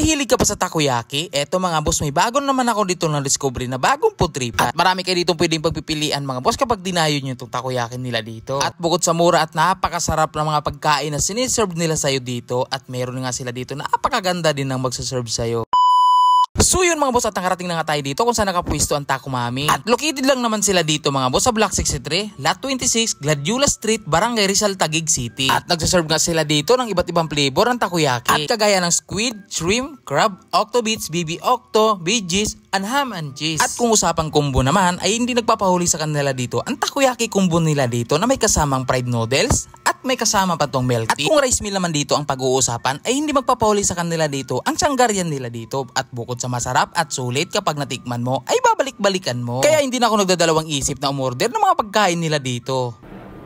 Mahilig ka pa sa takoyaki? Eto mga boss, may bago naman ako dito na discovery na bagong food trip. At marami kayo dito pwedeng pagpipilian mga boss kapag dinayo nyo itong takoyaki nila dito. At bukod sa mura at napakasarap na mga pagkain na siniserve nila sa'yo dito, at meron nga sila dito na napakaganda din ng magsaserve sa'yo. So yun mga boss, at nakarating na nga tayo dito kung saan nakapwisto ang Taco Mami. At located lang naman sila dito mga boss sa Block 63, Lot 26, Gladiola Street, Barangay Rizal, Taguig City. At nagsaserve nga sila dito ng iba't ibang flavor ng takoyaki. At kagaya ng squid, shrimp, crab, octobits, BB octo, veggies, and ham and cheese. At kung usapang combo naman ay hindi nagpapahuli sa kanila dito ang takoyaki combo nila dito na may kasamang fried noodles at may kasama pa tong milk tea. At kung rice meal naman dito ang pag-uusapan ay hindi magpapahuli sa kanila dito ang sanggaryan nila dito. At bukod sa masarap at sulit, kapag natikman mo ay babalik-balikan mo. Kaya hindi na ako nagdadalawang isip na umorder ng mga pagkain nila dito.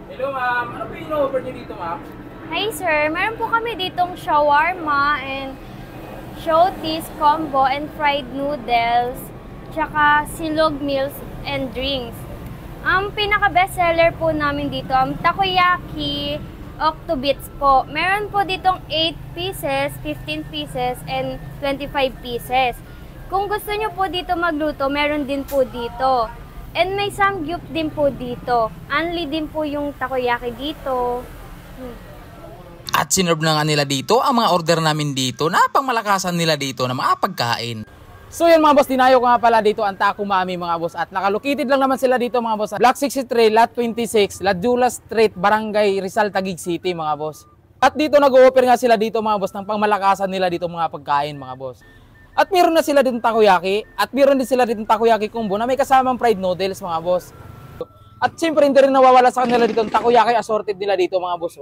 Hello ma'am, ano po yung in-offer niyo dito ma'am? Hi sir, meron po kami ditong shawarma and shotis combo and fried noodles, tsaka silog meals and drinks. Ang pinaka-best seller po namin dito ang takoyaki octobits po. Meron po ditong 8 pieces, 15 pieces, and 25 pieces. Kung gusto nyo po dito magluto, meron din po dito. And may samgyup din po dito. Only din po yung takoyaki dito. At sinerve na nga nila dito ang mga order namin dito na pangmalakasan nila dito na mga pagkain. So yun mga boss, dinayo ko nga pala dito ang Taco Mami mga boss. At nakalocated lang naman sila dito mga boss. Block 63, Lot 26, Gladiola Street, Barangay Rizal, Taguig City mga boss. At dito nag-o-offer nga sila dito mga boss ng pangmalakasan nila dito mga pagkain mga boss. At meron na sila dito takoyaki. At meron din sila dito takoyaki combo na may kasamang fried noodles mga boss. At siyempre hindi rin nawawala sa kanila dito ang takoyaki assorted nila dito mga boss.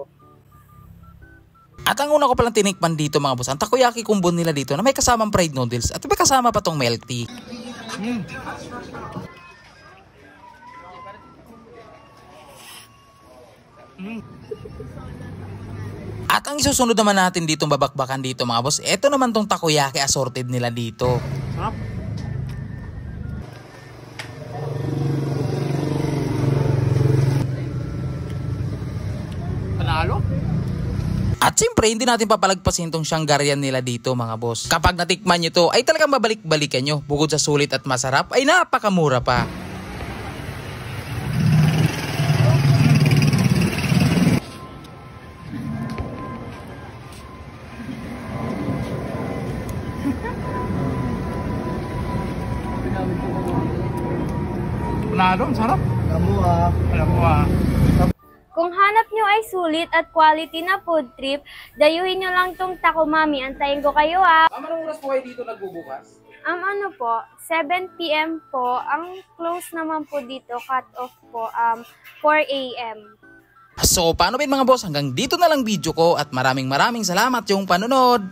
At ang una ko palang tinikman dito mga boss, ang takoyaki combo nila dito na may kasamang fried noodles at may kasama pa tong milk tea. At ang isusunod naman natin ditong babakbakan dito mga boss, eto naman tong takoyaki assorted nila dito. Sarap. Panalo? At siyempre, hindi natin papalagpasin tong sanggaryan nila dito mga boss. Kapag natikman nyo to, ay talagang babalik-balikan nyo. Bukod sa sulit at masarap, ay napakamura pa. Panalo, sarap. Alam mo ah. Kung hanap nyo ay sulit at quality na food trip, dayuhin nyo lang tong Taco Mami. Antayin ko kayo Ma'am, anong oras po kayo dito nagbubukas? ano po, 7 PM po. Ang close naman po dito, cut off po, 4 AM. So paano ba mga boss? Hanggang dito na lang video ko at maraming salamat yung panonood.